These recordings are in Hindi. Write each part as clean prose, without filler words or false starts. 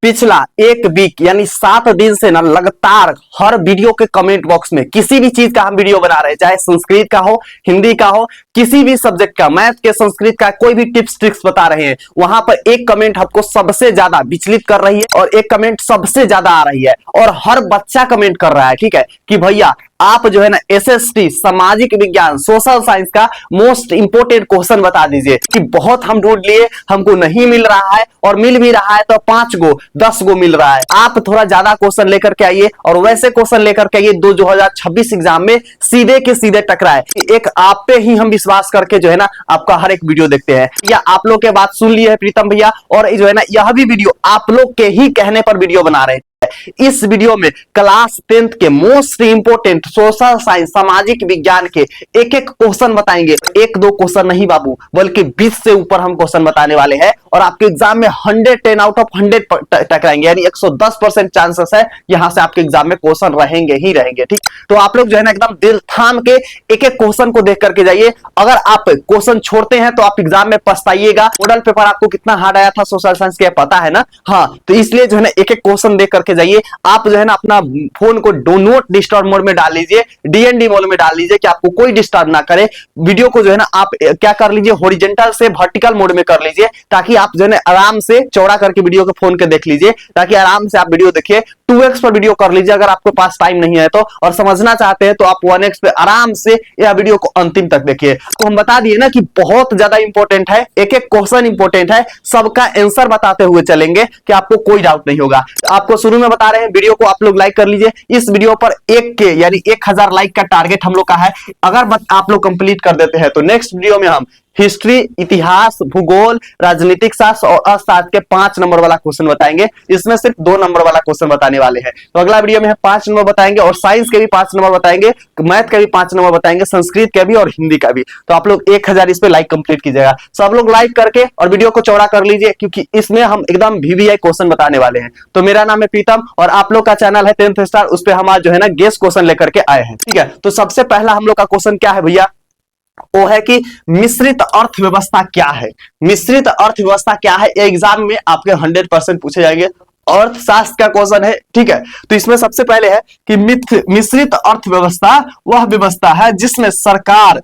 पिछला एक वीक यानी 7 दिन से ना लगातार हर वीडियो के कमेंट बॉक्स में किसी भी चीज का हम वीडियो बना रहे हैं, चाहे संस्कृत का हो, हिंदी का हो, किसी भी सब्जेक्ट का, मैथ के, संस्कृत का, कोई भी टिप्स ट्रिक्स बता रहे हैं, वहां पर एक कमेंट हमको सबसे ज्यादा विचलित कर रही है और एक कमेंट सबसे ज्यादा आ रही है और हर बच्चा कमेंट कर रहा है, ठीक है, कि भैया आप जो है ना एसएसटी सामाजिक विज्ञान सोशल साइंस का मोस्ट इंपोर्टेंट क्वेश्चन बता दीजिए कि बहुत हम ढूंढ लिए, हमको नहीं मिल रहा है और मिल भी रहा है तो 5 गो 10 गो मिल रहा है। आप थोड़ा ज्यादा क्वेश्चन लेकर के आइए और वैसे क्वेश्चन लेकर के आइए 2026 एग्जाम में सीधे के सीधे टकराए। एक आप पे ही हम विश्वास करके जो है ना आपका हर एक वीडियो देखते हैं। या आप लोग के बात सुन लिए है प्रीतम भैया और जो है ना यह भी वीडियो आप लोग के ही कहने पर वीडियो बना रहे हैं। इस वीडियो में क्लास 10th के मोस्ट इंपोर्टेंट सोशल साइंस सामाजिक विज्ञान के एक एक क्वेश्चन बताएंगे। एक दो क्वेश्चन नहीं बाबू, बल्कि 20 से ऊपर हम क्वेश्चन बताने वाले हैं और आपके एग्जाम में 110 आउट ऑफ 100 टकराएंगे, यानी 110% चांसेस है यहां से आपके एग्जाम में क्वेश्चन रहेंगे ही रहेंगे। ठीक, तो आप लोग जो है ना एकदम दिल थाम के एक एक क्वेश्चन को देख करके जाइए। अगर आप क्वेश्चन छोड़ते हैं तो आप एग्जाम में पछताइएगा। मॉडल पेपर आपको कितना हार्ड आया था सोशल साइंस के, पता है ना? हाँ, तो इसलिए जो है ना एक एक क्वेश्चन देख करके जाइए। आप जो है ना अपना फोन को डू नॉट डिस्टर्ब मोड में डाल लीजिए, डीएनडी मोड में डाल लीजिए कि आपको कोई डिस्टर्ब ना करे। वीडियो को जो है ना आप क्या कर लीजिए, हॉरिजॉन्टल से वर्टिकल मोड में कर लीजिए ताकि आप जो है ना आराम से चौड़ा करके वीडियो को फोन के देख लीजिए, ताकि आराम से आप वीडियो देखिए। 2x पर वीडियो कर लीजिए अगर आपके पास टाइम नहीं है तो, और समझना चाहते हैं तो आप 1x पे आराम से यह वीडियो को अंतिम तक देखिए। तो हम बता दिए ना कि बहुत ज्यादा इंपॉर्टेंट है, एक एक क्वेश्चन इंपॉर्टेंट है, सबका आंसर बताते हुए चलेंगे कि आपको कोई डाउट नहीं होगा। आपको शुरू में बता रहे हैं, वीडियो को आप लोग लाइक कर लीजिए। इस वीडियो पर 1K यानी 1000 लाइक का टारगेट हम लोग का है। अगर आप लोग कंप्लीट कर देते हैं तो नेक्स्ट वीडियो में हम हिस्ट्री, इतिहास, भूगोल, राजनीतिक शास्त्र और अर्थशास्त्र के 5 नंबर वाला क्वेश्चन बताएंगे। इसमें सिर्फ 2 नंबर वाला क्वेश्चन बताने वाले हैं। तो अगला वीडियो में हम 5 नंबर बताएंगे और साइंस के भी 5 नंबर बताएंगे, मैथ के भी 5 नंबर बताएंगे, संस्कृत के भी और हिंदी का भी। तो आप लोग 1000 इस पे लाइक कंप्लीट कीजिएगा। सब लोग लाइक करके और वीडियो को चौड़ा कर लीजिए क्योंकि इसमें हम एकदम VVI क्वेश्चन बताने वाले हैं। तो मेरा नाम है प्रीतम और आप लोग का चैनल है 10th स्टार, उस पे हम आज जो है ना गेस क्वेश्चन लेकर के आए हैं। ठीक है, तो सबसे पहला हम लोग का क्वेश्चन क्या है भैया, वो है कि मिश्रित अर्थव्यवस्था क्या है। मिश्रित अर्थव्यवस्था क्या है, एग्जाम में आपके 100% पूछे जाएंगे। अर्थशास्त्र का क्वेश्चन है, ठीक है। तो इसमें सबसे पहले है कि मिश्रित अर्थव्यवस्था वह व्यवस्था है जिसमें सरकार,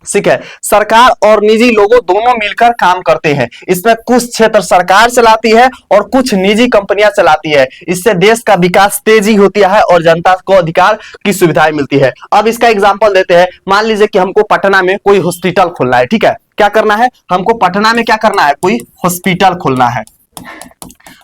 ठीक है, सरकार और निजी लोगों दोनों मिलकर काम करते हैं। इसमें कुछ क्षेत्र सरकार चलाती है और कुछ निजी कंपनियां चलाती है। इससे देश का विकास तेजी होती है और जनता को अधिकार की सुविधाएं मिलती है। अब इसका एग्जांपल देते हैं। मान लीजिए कि हमको पटना में कोई हॉस्पिटल खोलना है, ठीक है। क्या करना है हमको, पटना में क्या करना है, कोई हॉस्पिटल खोलना है।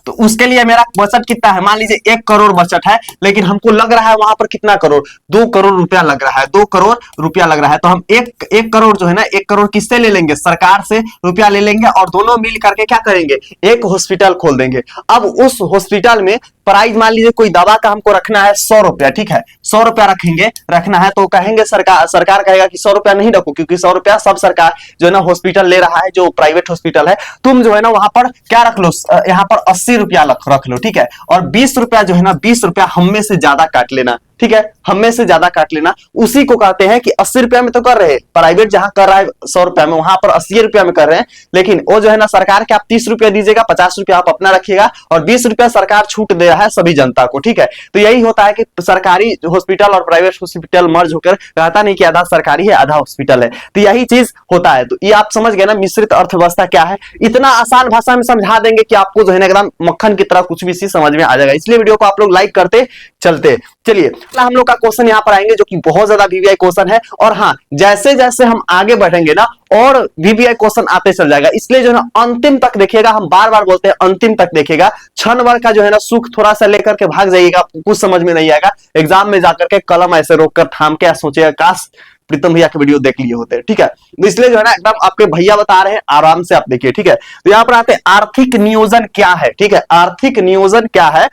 तो उसके लिए मेरा बजट कितना है, मान लीजिए 1 करोड़ बजट है, लेकिन हमको लग रहा है वहां पर कितना करोड़, 2 करोड़ रुपया लग रहा है, 2 करोड़ रुपया लग रहा है। तो हम एक करोड़ जो है ना, 1 करोड़ किससे ले लेंगे, सरकार से रुपया ले लेंगे और दोनों मिल करके क्या करेंगे, एक हॉस्पिटल खोल देंगे। अब उस हॉस्पिटल में प्राइस मान लीजिए कोई दवा का हमको रखना है 100 रुपया, ठीक है, 100 रुपया रखेंगे, रखना है तो कहेंगे सरकार कहेगा कि 100 रुपया नहीं रखो क्योंकि 100 रुपया सब सरकार जो है ना हॉस्पिटल ले रहा है, जो प्राइवेट हॉस्पिटल है। तुम जो है ना वहां पर क्या रख लो, यहाँ पर 80 रुपया रख लो, ठीक है, और 20 रुपया जो है ना 20 रुपया हम में से ज्यादा काट लेना, ठीक है, हम में से ज्यादा काट लेना। उसी को कहते हैं कि 80 रुपया में तो कर रहे हैं, प्राइवेट जहां कर रहा है 100 रुपया में, वहां पर 80 रुपया में कर रहे हैं, लेकिन वो जो है ना सरकार के आप 30 रुपया दीजिएगा, 50 रुपया आप अपना रखिएगा और 20 रुपया सरकार छूट दे रहा है सभी जनता को, ठीक है। तो यही होता है कि सरकारी हॉस्पिटल और प्राइवेट हॉस्पिटल मर्ज होकर कहता नहीं कि आधा सरकारी है आधा हॉस्पिटल है, तो यही चीज होता है। तो ये आप समझ गए ना मिश्रित अर्थव्यवस्था क्या है। इतना आसान भाषा में समझा देंगे कि आपको जो है ना एकदम मक्खन की तरह कुछ भी चीज समझ में आ जाएगा। इसलिए वीडियो को आप लोग लाइक करते चलते चलिए। हम लोग का क्वेश्चन यहाँ पर आएंगे जो कि बहुत ज्यादा VVI क्वेश्चन है, और हाँ जैसे जैसे हम आगे बढ़ेंगे ना और VVI क्वेश्चन आते चल जाएगा, इसलिए जो है ना अंतिम तक देखिएगा। हम बार बार बोलते हैं अंतिम तक देखिएगा। क्षण भर का जो है ना सुख थोड़ा सा लेकर के भाग जाइएगा, कुछ समझ में नहीं आएगा। एग्जाम में जाकर के कलम ऐसे रोक कर थाम के सोचिएगा काश प्रीतम भैया के वीडियो देख लिए होते, ठीक है। तो इसलिए जो है ना एकदम आपके भैया बता रहे हैं, आराम से आप देखिए, ठीक है। तो यहाँ पर आते हैं आर्थिक नियोजन क्या है, ठीक है। आर्थिक नियोजन क्या है,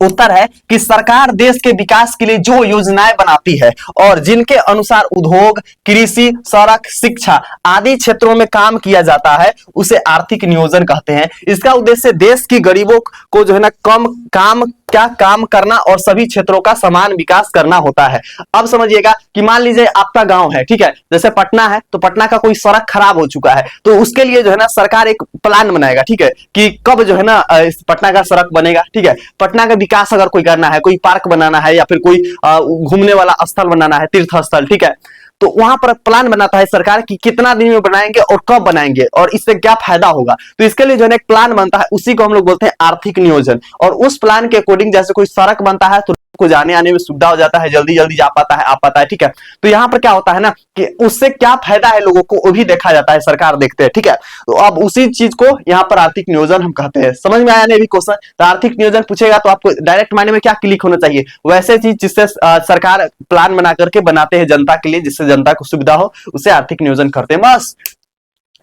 उत्तर है कि सरकार देश के विकास के लिए जो योजनाएं बनाती है और जिनके अनुसार उद्योग, कृषि, सड़क, शिक्षा आदि क्षेत्रों में काम किया जाता है उसे आर्थिक नियोजन कहते हैं। इसका उद्देश्य देश की गरीबों को जो है ना कम काम क्या काम करना और सभी क्षेत्रों का समान विकास करना होता है। अब समझिएगा कि मान लीजिए आपका गांव है, ठीक है, जैसे पटना है, तो पटना का कोई सड़क खराब हो चुका है, तो उसके लिए जो है ना सरकार एक प्लान बनाएगा, ठीक है, कि कब जो है ना इस पटना का सड़क बनेगा, ठीक है। पटना का विकास अगर कोई करना है, कोई पार्क बनाना है या फिर कोई घूमने वाला स्थल बनाना है, तीर्थ स्थल, ठीक है, तो वहां पर प्लान बनाता है सरकार कि कितना दिन में बनाएंगे और कब बनाएंगे और इससे क्या फायदा होगा। तो इसके लिए जो है एक प्लान बनता है, उसी को हम लोग बोलते हैं आर्थिक नियोजन। और उस प्लान के अकॉर्डिंग जैसे कोई सड़क बनता है तो को जाने आने में सुविधा हो जाता है, जल्दी जल्दी जा पाता है, आ पाता है, ठीक है। तो यहाँ पर क्या होता है ना कि उससे क्या फायदा है लोगों को, वो भी देखा जाता है, सरकार देखते हैं, ठीक है। तो अब उसी चीज को यहाँ पर आर्थिक नियोजन हम कहते हैं। समझ में आया नहीं अभी क्वेश्चन? तो आर्थिक नियोजन पूछेगा तो आपको डायरेक्ट माइंड में क्या क्लिक होना चाहिए, वैसे चीज जिससे सरकार प्लान बना करके बनाते हैं जनता के लिए, जिससे जनता को सुविधा हो, उसे आर्थिक नियोजन करते हैं। बस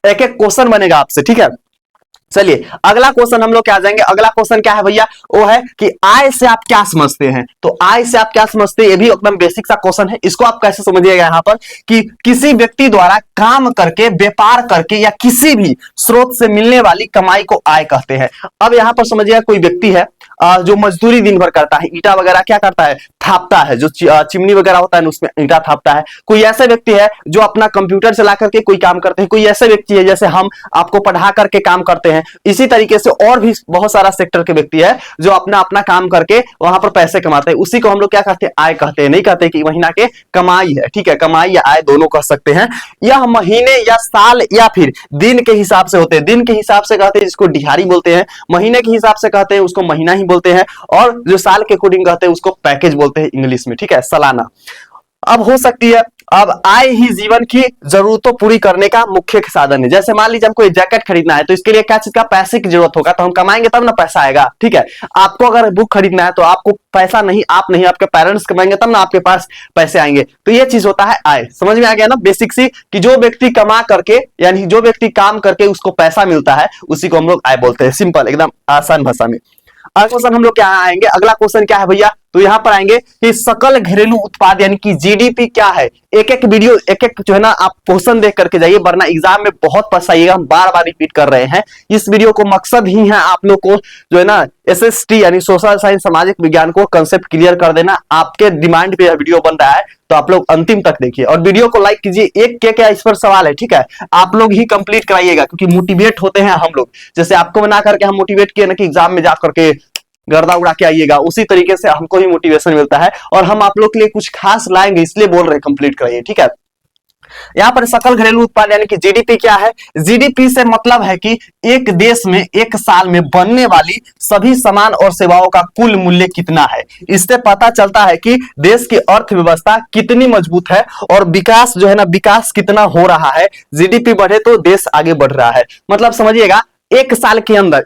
एक एक क्वेश्चन बनेगा आपसे, ठीक है। चलिए अगला क्वेश्चन हम लोग क्या जाएंगे। अगला क्वेश्चन क्या है भैया, वो है कि आय से आप क्या समझते हैं। तो आय से आप क्या समझते हैं, ये भी एकदम बेसिक सा क्वेश्चन है। इसको आप कैसे समझिएगा यहाँ पर कि किसी व्यक्ति द्वारा काम करके, व्यापार करके या किसी भी स्रोत से मिलने वाली कमाई को आय कहते हैं। अब यहाँ पर समझिएगा कोई व्यक्ति है जो मजदूरी दिन भर करता है, ईटा वगैरह क्या करता है, थापता है, जो चिमनी वगैरह होता है उसमें ईटा थापता है। कोई ऐसा व्यक्ति है जो अपना कंप्यूटर चला करके कोई काम करते हैं। कोई ऐसे व्यक्ति है जैसे हम आपको पढ़ा करके काम करते हैं। इसी तरीके से और भी बहुत सारा सेक्टर के व्यक्ति है जो अपना अपना काम करके वहां पर पैसे कमाते हैं। उसी को हम लोग क्या कहते हैं, आय कहते हैं। नहीं कहते कि महीना के कमाई है, ठीक है, कमाई या आय दोनों कह सकते हैं। यह महीने या साल या फिर दिन के हिसाब से होते हैं। दिन के हिसाब से कहते हैं जिसको दिहाड़ी बोलते हैं, महीने के हिसाब से कहते हैं उसको महीना ही बोलते हैं, और जो साल के अकॉर्डिंग कहते हैं उसको पैकेज बोलते हैं इंग्लिश में, ठीक है, सालाना। अब हो सकती है, अब आय ही जीवन की जरूरतों पूरी करने का मुख्य साधन है। जैसे मान लीजिए हमको एक जैकेट खरीदना है, तो इसके लिए क्या चीज का, पैसे की जरूरत होगा, तो हम कमाएंगे तब ना पैसा आएगा, ठीक है। आपको अगर बुक खरीदना है तो आपको पैसा नहीं, आप नहीं, आपके पेरेंट्स कमाएंगे तब ना आपके पास पैसे आएंगे। तो ये चीज होता है आय। समझ में आ गया ना बेसिक सी, कि जो व्यक्ति कमा करके यानी जो व्यक्ति काम करके उसको पैसा मिलता है, उसी को हम लोग आय बोलते हैं। सिंपल, एकदम आसान भाषा में। अगला क्वेश्चन हम लोग क्या आएंगे, अगला क्वेश्चन क्या है भैया, तो यहां पर आएंगे कि सकल घरेलू उत्पाद यानी कि जीडीपी क्या है। एक एक वीडियो एक एक जो है ना आप क्वेश्चन देख करके जाइए, वरना एग्जाम में बहुत फंसाइएगा। हम बार बार रिपीट कर रहे हैं इस वीडियो को, मकसद ही है आप लोग को जो है ना एसएसटी यानी सोशल साइंस सामाजिक विज्ञान को कंसेप्ट क्लियर कर देना। आपके डिमांड पे यह वीडियो बन रहा है, तो आप लोग अंतिम तक देखिए और वीडियो को लाइक कीजिए। एक क्या इस पर सवाल है, ठीक है, आप लोग ही कंप्लीट कराइएगा, क्योंकि मोटिवेट होते हैं हम लोग। जैसे आपको बना करके हम मोटिवेट किए ना कि एग्जाम में जाकर के गर्दा उड़ा के आइएगा, उसी तरीके से हमको ही मोटिवेशन मिलता है और हम आप लोग के लिए कुछ खास लाएंगे, इसलिए बोल रहे हैं कंप्लीट कराइए, ठीक है। यहाँ पर सकल घरेलू उत्पाद यानी कि जीडीपी क्या है। जीडीपी से मतलब है कि एक देश में एक साल में बनने वाली सभी सामान और सेवाओं का कुल मूल्य कितना है। इससे पता चलता है कि देश की अर्थव्यवस्था कितनी मजबूत है और विकास जो है ना, विकास कितना हो रहा है। जीडीपी बढ़े तो देश आगे बढ़ रहा है। मतलब समझिएगा एक साल के अंदर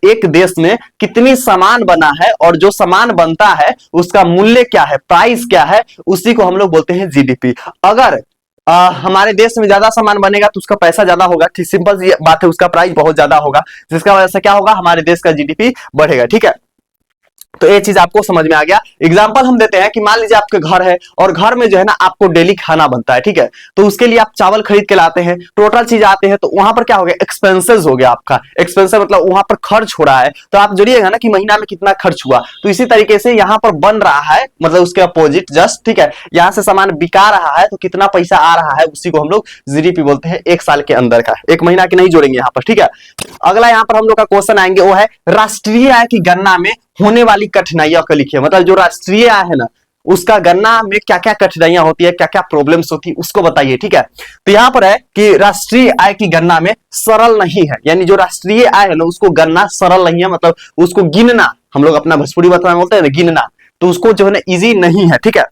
एक देश में कितनी सामान बना है और जो सामान बनता है उसका मूल्य क्या है, प्राइस क्या है, उसी को हम लोग बोलते हैं जीडीपी। अगर हमारे देश में ज्यादा सामान बनेगा तो उसका पैसा ज्यादा होगा, ठीक, सिंपल सी बात है, उसका प्राइस बहुत ज्यादा होगा, जिसका वजह से क्या होगा, हमारे देश का जीडीपी बढ़ेगा, ठीक है। तो ये चीज आपको समझ में आ गया। एग्जांपल हम देते हैं कि मान लीजिए आपके घर है और घर में जो है ना आपको डेली खाना बनता है, ठीक है, तो उसके लिए आप चावल खरीद के लाते हैं, टोटल चीज आते हैं, तो वहां पर क्या हो गया, एक्सपेंसेस हो गया आपका। एक्सपेंसेस मतलब वहां पर खर्च हो रहा है, तो आप जोड़िएगा ना कि महीना में कितना खर्च हुआ। तो इसी तरीके से यहाँ पर बन रहा है, मतलब उसके अपोजिट जस्ट, ठीक है, यहाँ से सामान बिका रहा है तो कितना पैसा आ रहा है, उसी को हम लोग जीडीपी बोलते हैं। एक साल के अंदर का, एक महीना की नहीं जोड़ेंगे यहाँ पर, ठीक है। अगला यहाँ पर हम लोग का क्वेश्चन आएंगे, वो है राष्ट्रीय आय की गणना में होने वाली कठिनाइयों को लिखिए। मतलब जो राष्ट्रीय आय है ना, उसका गणना में क्या क्या कठिनाइयां होती है, क्या क्या प्रॉब्लम्स होती है, उसको बताइए, ठीक है। तो यहां पर है कि राष्ट्रीय आय की गणना में सरल नहीं है, यानी जो राष्ट्रीय आय है ना उसको गणना सरल नहीं है, मतलब उसको गिनना, हम लोग अपना भोजपुरी भाषा में बोलते हैं ना गिनना, तो उसको जो है ना इजी नहीं है, ठीक है।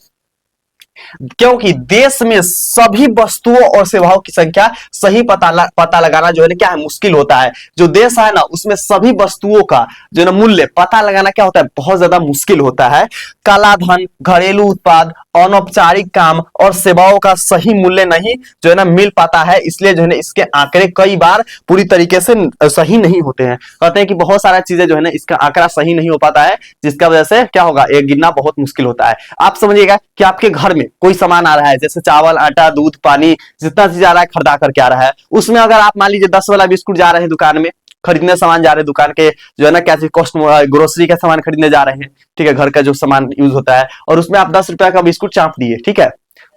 क्योंकि देश में सभी वस्तुओं और सेवाओं की संख्या सही पता लगाना जो है ना क्या है, मुश्किल होता है। जो देश है ना उसमें सभी वस्तुओं का जो है ना मूल्य पता लगाना क्या होता है, बहुत ज्यादा मुश्किल होता है। काला धन, घरेलू उत्पाद, अनौपचारिक काम और सेवाओं का सही मूल्य नहीं जो है ना मिल पाता है, इसलिए जो है ना इसके आंकड़े कई बार पूरी तरीके से सही नहीं होते हैं। कहते हैं कि बहुत सारा चीजें जो है ना इसका आंकड़ा सही नहीं हो पाता है, जिसका वजह से क्या होगा, ये गिनना बहुत मुश्किल होता है। आप समझिएगा कि आपके घर में कोई सामान आ रहा है, जैसे चावल, आटा, दूध, पानी, जितना चीज आ रहा है खरीदा करके आ रहा है, उसमें अगर आप मान लीजिए 10 वाला बिस्कुट जा रहे हैं दुकान में, खरीदने सामान जा रहे हैं दुकान के, जो है ना क्या चीज कॉस्ट, ग्रोसरी का सामान खरीदने जा रहे हैं, ठीक है, घर का जो सामान यूज होता है, और उसमें आप 10 रुपया का बिस्कुट चाप दिए, ठीक है,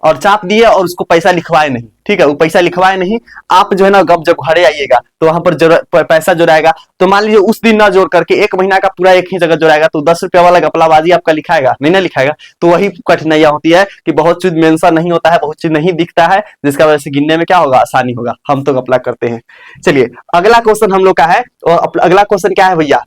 और चाप दिए और उसको पैसा लिखवाए नहीं, ठीक है, वो पैसा लिखवाए नहीं, आप जो है ना जब घरे आइएगा तो वहां पर पैसा जोड़ाएगा, तो मान लीजिए उस दिन ना जोड़ करके 1 महीना का पूरा एक ही जगह जोड़ाएगा, तो 10 रुपया वाला गपलाबाजी आपका लिखाएगा नहीं, ना लिखाएगा। तो वही कठिनाइयां होती है कि बहुत चीज मेंशन नहीं होता है, बहुत चीज नहीं दिखता है, जिसका वजह से गिनने में क्या होगा, आसानी होगा, हम तो गपला करते हैं। चलिए अगला क्वेश्चन हम लोग का है, और अगला क्वेश्चन क्या है भैया,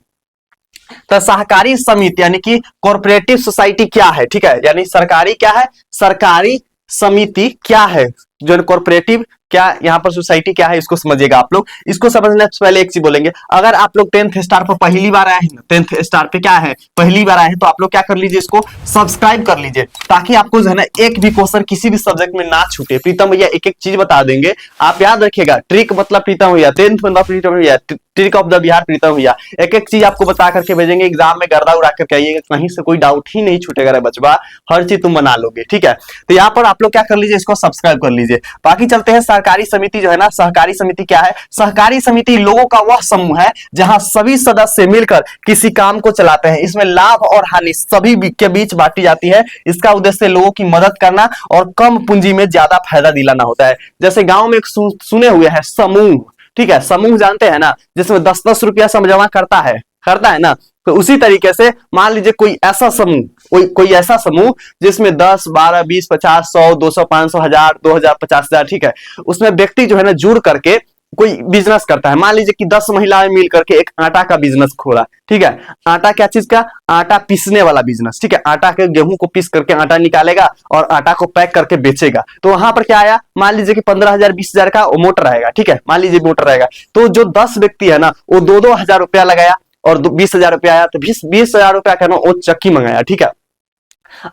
तो सहकारी समिति यानी कि कॉर्पोरेटिव सोसाइटी क्या है, ठीक है, यानी सरकारी क्या है, सरकारी समिति क्या है, जो कॉर्पोरेटिव क्या, यहाँ पर सोसाइटी क्या है, इसको समझिएगा आप लोग। इसको समझने से पहले एक चीज बोलेंगे, अगर आप लोग 10th स्टार पर पहली बार आए हैं, 10th स्टार पे क्या है, पहली बार आए हैं, तो आप लोग क्या कर लीजिए, इसको सब्सक्राइब कर लीजिए, ताकि आपको जो है ना एक भी क्वेश्चन किसी भी सब्जेक्ट में ना छूटे। प्रीतम भैया एक एक चीज बता देंगे, आप याद रखिएगा, ट्रिक मतलब प्रीतम भैया, 10th मतलब प्रीतम भैया, ट्रिक ऑफ द बिहार प्रीतम भैया, एक एक चीज आपको बता करके भेजेंगे, एग्जाम में गर्दा उड़ा करके आइएगा, कहीं से कोई डाउट ही नहीं छूटेगा रे बचवा, हर चीज तुम बना लोगे, ठीक है। तो यहाँ पर आप लोग क्या कर लीजिए, इसको सब्सक्राइब कर लीजिए। बाकी चलते हैं सहकारी समिति जो है ना, सहकारी समिति क्या है, सहकारी समिति लोगों का वह समूह है जहां सभी सदस्य मिलकर किसी काम को चलाते हैं, इसमें लाभ और हानि सभी के बीच बांटी जाती है, इसका उद्देश्य लोगों की मदद करना और कम पूंजी में ज्यादा फायदा दिलाना होता है। जैसे गांव में एक सुने हुए हैं समूह, ठीक है, समूह जानते हैं ना, जिसमें 10-10 रुपया सब जमा करता है ना, तो उसी तरीके से मान लीजिए कोई ऐसा समूह, कोई ऐसा समूह जिसमें 10, 12, 20, 50, 100, 200, 500, 1000, 2000, 50,000, ठीक है, उसमें व्यक्ति जो है ना जुड़ करके कोई बिजनेस करता है। मान लीजिए कि 10 महिलाएं मिल करके एक आटा का बिजनेस खोला, ठीक है, आटा क्या चीज का, आटा पीसने वाला बिजनेस, ठीक है, आटा के गेहूं को पीस करके आटा निकालेगा और आटा को पैक करके बेचेगा। तो वहां पर क्या आया, मान लीजिए कि 15,000, 20,000 का मोटर रहेगा, ठीक है, मान लीजिए मोटर रहेगा, तो जो 10 व्यक्ति है ना, वो 2-2 हजार रुपया लगाया और 20,000 रुपया आया, तो 20,000 रुपया का ना वो चक्की मंगाया, ठीक है।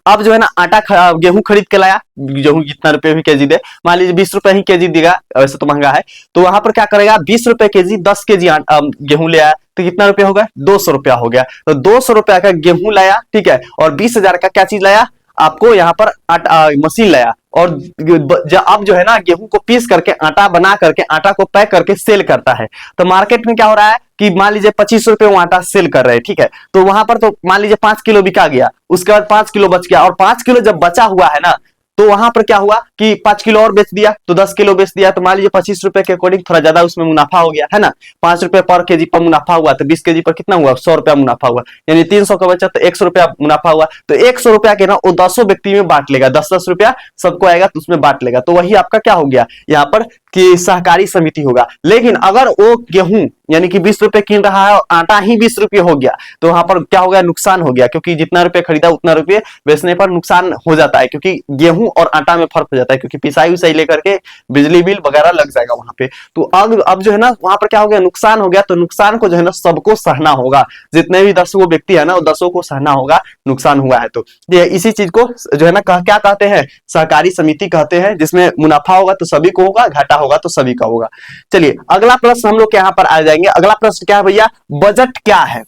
अब जो है ना आटा गेहूं खरीद के लाया, गेहूं कितना रुपए भी केजी दे, मान लीजिए 20 रुपए ही केजी देगा, वैसे तो महंगा है, तो वहां पर क्या करेगा, 20 रुपए केजी, 10 केजी गेहूं ले आया, तो कितना रुपया हो गया, 200 रुपया हो गया। तो 200 रुपया का गेहूं लाया, ठीक है, और 20,000 का क्या चीज लाया, आपको यहाँ पर मशीन लाया, और अब जो है ना गेहूं को पीस करके आटा बना करके आटा को पैक करके सेल करता है। तो मार्केट में क्या हो रहा है कि मान लीजिए 25 रुपए वो आटा सेल कर रहे हैं, ठीक है, तो वहां पर तो मान लीजिए 5 किलो बिका गया, उसके बाद 5 किलो बच गया, और 5 किलो जब बचा हुआ है ना, तो वहां पर क्या हुआ कि 5 किलो और बेच दिया, तो 10 किलो बेच दिया, तो मान लीजिए 25 रुपए के अकॉर्डिंग थोड़ा ज्यादा उसमें मुनाफा हो गया है ना, 5 रुपए पर केजी पर मुनाफा हुआ, तो 20 केजी पर कितना हुआ, 100 रुपया मुनाफा हुआ, यानी 300 का बचा तो 100 रुपया मुनाफा हुआ। तो 100 रुपया के ना वो 10 व्यक्ति में बांट लेगा, 10-10 रुपया सबको आएगा तो उसमें बांट लेगा, तो वही आपका क्या हो गया यहाँ पर कि सहकारी समिति होगा। लेकिन अगर वो गेहूं यानी कि 20 रुपए किन रहा है और आटा ही 20 रुपये हो गया, तो वहां पर क्या हो गया, नुकसान हो गया, क्योंकि जितना रुपए खरीदा उतना रुपये बेचने पर नुकसान हो जाता है, क्योंकि गेहूं और आटा में फर्क हो जाता है, क्योंकि पिसाई उसाई लेकर के बिजली बिल वगैरह लग जाएगा वहां पे। तो अब जो है ना वहां पर क्या हो गया, नुकसान हो गया, तो नुकसान को जो है ना सबको सहना होगा, जितने भी 10 व्यक्ति है ना वो 10 को सहना होगा, नुकसान हुआ है तो। इसी चीज को जो है ना क्या कहते हैं, सहकारी समिति कहते हैं, जिसमें मुनाफा होगा तो सभी को होगा, घाटा होगा तो सभी का होगा। चलिए अगला प्रश्न हम लोग यहाँ पर आ जाएंगे। अगला प्रश्न क्या है भैया, बजट क्या है,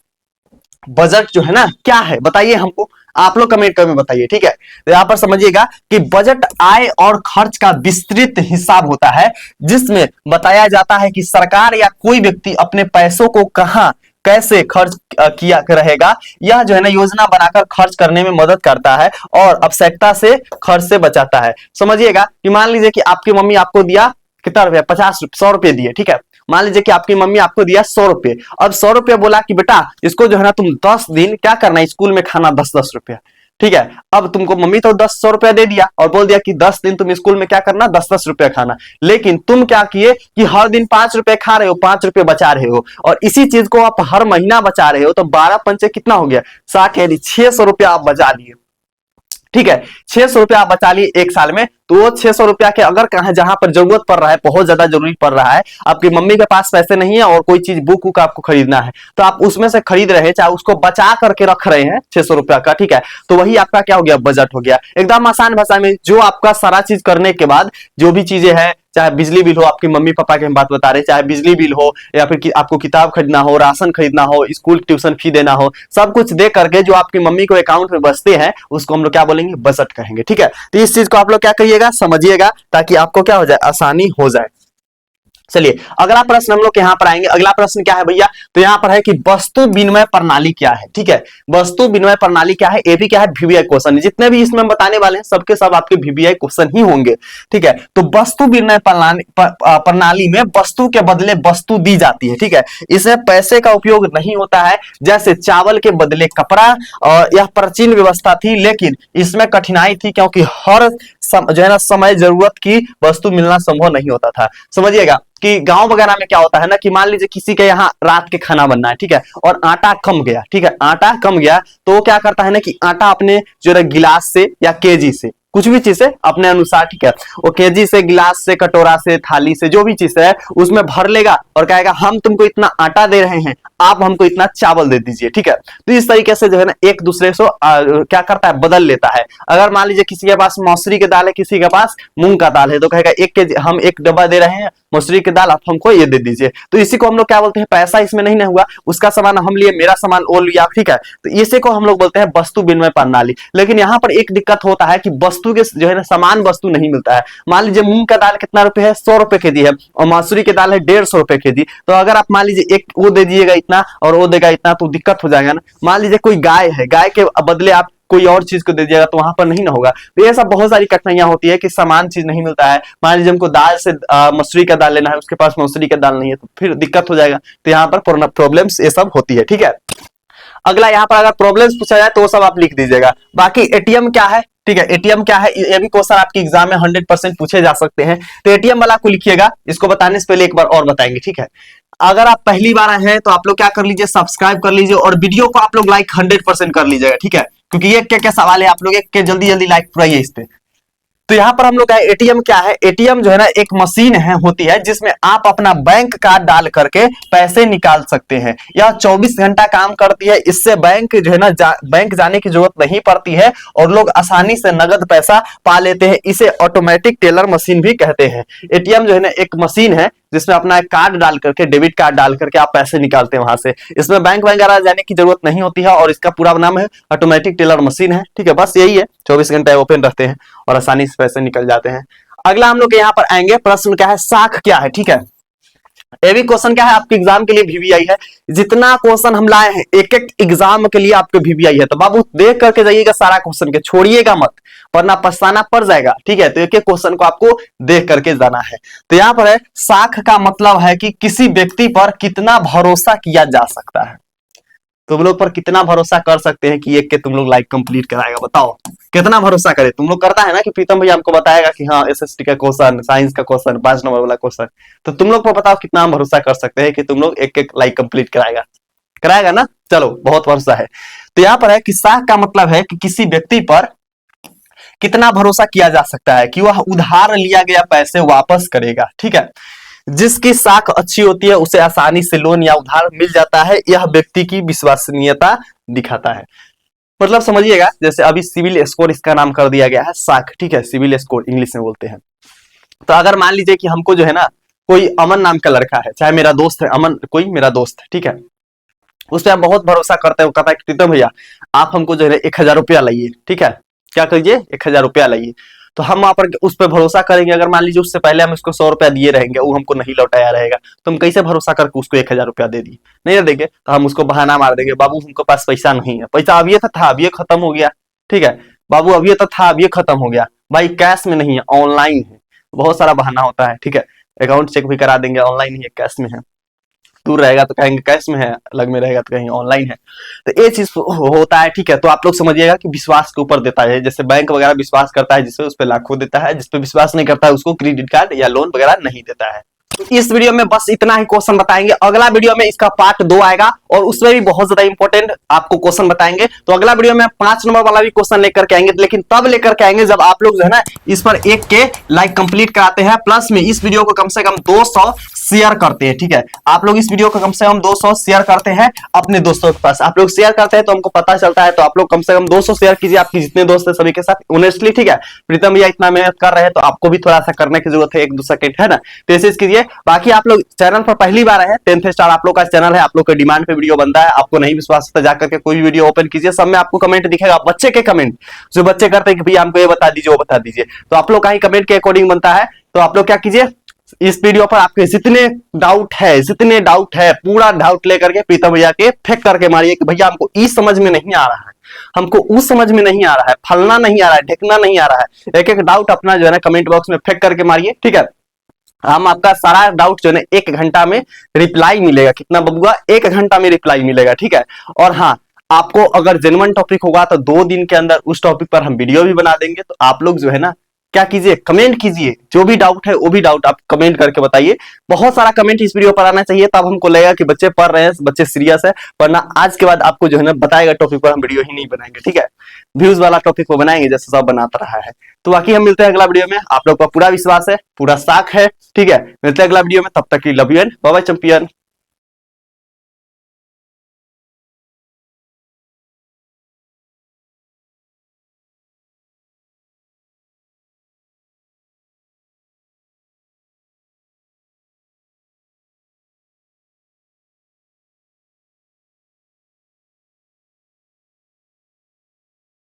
बजट जो है ना क्या है बताइए हमको, आप लोग कमेंट में बताइए, ठीक है। तो यहां पर समझिएगा कि बजट आय और खर्च का विस्तृत हिसाब होता है, जिसमें बताया जाता है कि सरकार या कोई व्यक्ति अपने पैसों को कहां कैसे खर्च किया रहेगा, यह जो है ना योजना बनाकर खर्च करने में मदद करता है और आवश्यकता से खर्च से बचाता है। समझिएगा कि मान लीजिए कि आपकी मम्मी आपको दिया कितना रुपया, 50 100 रुपये दिए, ठीक है, मान लीजिए कि आपकी मम्मी आपको दिया 100 रुपये, अब 100 रुपये बोला कि बेटा इसको जो है ना तुम 10 दिन क्या करना है, स्कूल में खाना 10-10 रुपया, ठीक है। अब तुमको मम्मी तो 100 रुपया दे दिया और बोल दिया कि 10 दिन तुम स्कूल में क्या करना, 10-10 रुपया खाना, लेकिन तुम क्या किए कि हर दिन 5 रुपए खा रहे हो, 5 रुपए बचा रहे हो, और इसी चीज को आप हर महीना बचा रहे हो, तो 12 पंचे कितना हो गया, 60, यानी 600 रुपया आप बचा लिए, ठीक है। 600 रुपया आप बचा लिए एक साल में, तो वो 600 रुपया के अगर कहीं जहां पर जरूरत पड़ रहा है, बहुत ज्यादा जरूरी पड़ रहा है, आपकी मम्मी के पास पैसे नहीं है और कोई चीज बुक वुक आपको खरीदना है, तो आप उसमें से खरीद रहे हैं, चाहे उसको बचा करके रख रहे हैं 600 रुपया का, ठीक है, तो वही आपका क्या हो गया, बजट हो गया। एकदम आसान भाषा में जो आपका सारा चीज करने के बाद जो भी चीजें हैं, चाहे बिजली बिल हो, आपके मम्मी पापा की हम बात बता रहे हैं, चाहे बिजली बिल हो या फिर आपको किताब खरीदना हो, राशन खरीदना हो, स्कूल ट्यूशन फी देना हो, सब कुछ दे करके जो आपकी मम्मी को अकाउंट में बचते हैं उसको हम लोग क्या बोलेंगे, बजट कहेंगे, ठीक है। तो इस चीज को आप लोग क्या करिएगा, समझिएगा, ताकि आपको क्या हो जाए, आसानी हो जाए। चलिए अगला प्रश्न हम लोग यहाँ पर आएंगे। अगला प्रश्न क्या है भैया, तो यहाँ पर है कि वस्तु विनिमय प्रणाली क्या है। ठीक है, वस्तु विनिमय प्रणाली क्या है, ये भी क्या है वीवीआई क्वेश्चन। जितने भी इसमें हम बताने वाले हैं सबके सब आपके वीवीआई क्वेश्चन ही होंगे। ठीक है, तो वस्तु विनिमय प्रणाली में वस्तु के बदले वस्तु दी जाती है। ठीक है, इसमें पैसे का उपयोग नहीं होता है, जैसे चावल के बदले कपड़ा। और यह प्राचीन व्यवस्था थी, लेकिन इसमें कठिनाई थी क्योंकि हर जो है ना समय जरूरत की वस्तु मिलना संभव नहीं होता था। समझिएगा कि गांव वगैरह में क्या होता है ना कि मान लीजिए किसी के यहाँ रात के खाना बनना है, ठीक है, और आटा कम गया। ठीक है, आटा कम गया तो वो क्या करता है ना कि आटा अपने जो है गिलास से या केजी से, कुछ भी चीज से अपने अनुसार, ठीक है, वो केजी से, गिलास से, कटोरा से, थाली से, जो भी चीज है उसमें भर लेगा और कहेगा हम तुमको इतना आटा दे रहे हैं, आप हमको इतना चावल दे दीजिए। ठीक है, तो इस तरीके से जो है ना एक दूसरे से क्या करता है, बदल लेता है। अगर मान लीजिए किसी के पास मौसरी की दाल है, किसी के पास मूंग का दाल है, तो कहेगा 1 केजी हम 1 डब्बा दे रहे हैं मसूरी की दाल, आप हमको ये दे दीजिए। तो इसी को हम लोग क्या बोलते हैं, पैसा इसमें नहीं ना हुआ, उसका सामान हम लिए, मेरा सामान वो लिया। ठीक है, तो इसी को हम लोग बोलते हैं वस्तु विनिमय प्रणाली। लेकिन यहाँ पर एक दिक्कत होता है कि वस्तु के जो है ना समान वस्तु नहीं मिलता है। मान लीजिए मूंग का दाल कितना रुपए है, 100 रुपए केजी है, और मसूरी की दाल है 150 रुपए केजी। तो अगर आप मान लीजिए एक वो दे दीजिएगा इतना और वो देगा इतना, तो दिक्कत हो जाएगा ना। मान लीजिए कोई गाय है, गाय के बदले आप कोई और चीज को दे दिएगा तो वहां पर नहीं ना होगा। तो ये सब बहुत सारी कठिनाइयां होती है कि समान चीज नहीं मिलता है। मान लीजिए हमको दाल से मसूरी का दाल लेना है, उसके पास मसूरी का दाल नहीं है, तो फिर दिक्कत हो जाएगा। तो यहाँ पर प्रॉब्लम्स ये सब होती है। ठीक है, अगला यहाँ पर अगर प्रॉब्लम्स पूछा जाए तो वो सब आप लिख दीजिएगा। बाकी एटीएम क्या है, ठीक है, एटीएम क्या है, ये भी क्वेश्चन आपके एग्जाम में 100% पूछे जा सकते हैं। तो एटीएम वाला को लिखिएगा, इसको बताने से पहले एक बार और बताएंगे। ठीक है, अगर आप पहली बार आए हैं तो आप लोग क्या कर लीजिए, सब्सक्राइब कर लीजिए और वीडियो को आप लोग लाइक 100% कर लीजिएगा। ठीक है, क्योंकि ये क्या क्या सवाल है, आप लोग एक जल्दी जल्दी लाइक पुराइए इस पे। तो यहाँ पर हम लोग का एटीएम क्या है, एटीएम जो है ना एक मशीन है होती है जिसमें आप अपना बैंक कार्ड डाल करके पैसे निकाल सकते हैं। यह 24 घंटा काम करती है, इससे बैंक जो है ना बैंक जाने की जरूरत नहीं पड़ती है और लोग आसानी से नगद पैसा पा लेते हैं। इसे ऑटोमेटिक टेलर मशीन भी कहते हैं। एटीएम जो है ना एक मशीन है जिसमें अपना एक कार्ड डाल करके, डेबिट कार्ड डाल करके आप पैसे निकालते हैं वहां से। इसमें बैंक वगैरह जाने की जरूरत नहीं होती है और इसका पूरा नाम है ऑटोमेटिक टेलर मशीन है। ठीक है, बस यही है, 24 घंटे ओपन रहते हैं और आसानी से पैसे निकल जाते हैं। अगला हम लोग यहाँ पर आएंगे, प्रश्न क्या है, साख क्या है। ठीक है, ये भी क्वेश्चन क्या है आपके एग्जाम के लिए वीवीआई है। जितना क्वेश्चन हम लाए हैं एक एक एग्जाम के लिए आपके वीवीआई है, तो बाबू देख करके जाइएगा सारा क्वेश्चन के, छोड़िएगा मत वरना पछताना पड़ जाएगा। ठीक है, तो एक एक क्वेश्चन को आपको देख करके जाना है। तो यहाँ पर है साख का मतलब है कि किसी व्यक्ति पर कितना भरोसा किया जा सकता है। तुम लोग पर कितना भरोसा कर सकते हैं कि एक के तुम लोग लाइक कंप्लीट कराएगा, बताओ कितना भरोसा करे। तुम लोग करता है ना कि प्रीतम भैया हमको बताएगा कि हाँ एसएसटी का क्वेश्चन, साइंस का क्वेश्चन, 5 नंबर वाला क्वेश्चन, तो तुम लोग को बताओ कितना भरोसा कर सकते हैं कि तुम लोग एक एक लाइक कंप्लीट कराएगा ना। चलो बहुत भरोसा है। तो यहाँ पर है कि साख का मतलब है कि किसी व्यक्ति पर कितना भरोसा किया जा सकता है कि वह उधार लिया गया पैसे वापस करेगा। ठीक है, जिसकी साख अच्छी होती है उसे आसानी से लोन या उधार मिल जाता है, यह व्यक्ति की विश्वसनीयता दिखाता है। मतलब समझिएगा, जैसे अभी सिविल स्कोर इसका नाम कर दिया गया है साख। ठीक है, सिविल स्कोर इंग्लिश में बोलते हैं। तो अगर मान लीजिए कि हमको जो है ना कोई अमन नाम का लड़का है, चाहे मेरा दोस्त है अमन, कोई मेरा दोस्त है, ठीक है, उस पर हम बहुत भरोसा करते हैं। वो कहता है कि प्रीतम भैया आप हमको जो है 1000 रुपया लाइए। ठीक है, क्या करिए, 1000 रुपया लाइए। तो हम वहां पर उस पर भरोसा करेंगे। अगर मान लीजिए उससे पहले हम उसको 100 रुपया दिए रहेंगे, वो हमको नहीं लौटाया रहेगा, तो हम कैसे भरोसा करके उसको 1000 रुपया दे दिए, नहीं देंगे। तो हम उसको बहाना मार देंगे, बाबू हमको पास पैसा नहीं है, पैसा अभी था अभी खत्म हो गया। ठीक है, बाबू अभी तो था अभी खत्म हो गया, भाई कैश में नहीं है, ऑनलाइन है। बहुत सारा बहाना होता है। ठीक है, अकाउंट चेक भी करा देंगे, ऑनलाइन ही है, कैश में है। दूर रहेगा तो कहेंगे कैश में है, अलग में रहेगा तो कहेंगे ऑनलाइन है। तो ये चीज होता है। ठीक है, तो आप लोग समझिएगा कि विश्वास के ऊपर देता है। जैसे बैंक वगैरह विश्वास करता है जिसपे, उस पर लाखों देता है, जिसपे विश्वास नहीं करता है उसको क्रेडिट कार्ड या लोन वगैरह नहीं देता है। तो इस वीडियो में बस इतना ही क्वेश्चन बताएंगे। अगला वीडियो में इसका पार्ट 2 आएगा और उसमें भी बहुत ज्यादा इंपॉर्टेंट आपको क्वेश्चन बताएंगे। तो अगला वीडियो में 5 नंबर वाला भी क्वेश्चन लेकर के आएंगे, लेकिन तब लेकर के आएंगे जब आप लोग जो है ना इस पर 1 के लाइक कंप्लीट कराते हैं, प्लस में इस वीडियो को कम से कम 200 शेयर करते हैं। ठीक है, आप लोग इस वीडियो को कम से कम 200 शेयर करते हैं अपने दोस्तों के पास। आप लोग शेयर करते हैं तो हमको पता चलता है, तो आप लोग कम से कम 200 शेयर कीजिए आपके जितने दोस्त है सभी के साथ ऑनेस्टली। ठीक है, प्रीतम भैया इतना मेहनत कर रहे हैं तो आपको भी थोड़ा सा करने की जरूरत है, 1-2 सेकंड, है ना। तो ऐसे कीजिए। बाकी आप लोग चैनल पर पहली बार है, 10th स्टार आप लोग का चैनल है, आप लोग के डिमांड पे वीडियो बनता है। आपको नहीं विश्वास होता जाकर के कोई भी वीडियो ओपन कीजिए, सब में आपको कमेंट दिखेगा, बच्चे के कमेंट, जो बच्चे करते हैं कि भैया हमको ये बता दीजिए वो बता दीजिए, तो आप लोग का ही कमेंट के अकॉर्डिंग बनता है। तो आप लोग क्या कीजिए, इस वीडियो पर आपके जितने डाउट है पूरा डाउट लेकर के प्रीतम भैया के फेंक करके मारिए कि भैया हमको ई समझ में नहीं आ रहा है, हमको उस समझ में नहीं आ रहा है, फलना नहीं आ रहा है, ढेकना नहीं आ रहा है। एक एक डाउट अपना जो है ना कमेंट बॉक्स में फेंक करके मारिए, ठीक है। हम आपका सारा डाउट जो है ना 1 घंटा में रिप्लाई मिलेगा। कितना बबुआ? 1 घंटा में रिप्लाई मिलेगा, ठीक है। और हाँ, आपको अगर जेन्युइन टॉपिक होगा तो 2 दिन के अंदर उस टॉपिक पर हम वीडियो भी बना देंगे। तो आप लोग जो है ना क्या कीजिए, कमेंट कीजिए, जो भी डाउट है वो भी डाउट आप कमेंट करके बताइए। बहुत सारा कमेंट इस वीडियो पर आना चाहिए, तब हमको लगेगा कि बच्चे पढ़ रहे हैं, बच्चे सीरियस है। वरना आज के बाद आपको जो है ना बताएगा टॉपिक पर हम वीडियो ही नहीं बनाएंगे, ठीक है। व्यूज वाला टॉपिक को बनाएंगे जैसे सब बनाता रहा है। तो बाकी हम मिलते हैं अगला वीडियो में। आप लोग का पूरा विश्वास है, पूरा साख है, ठीक है। मिलते हैं अगला वीडियो में, तब तक की love you and bye bye champion.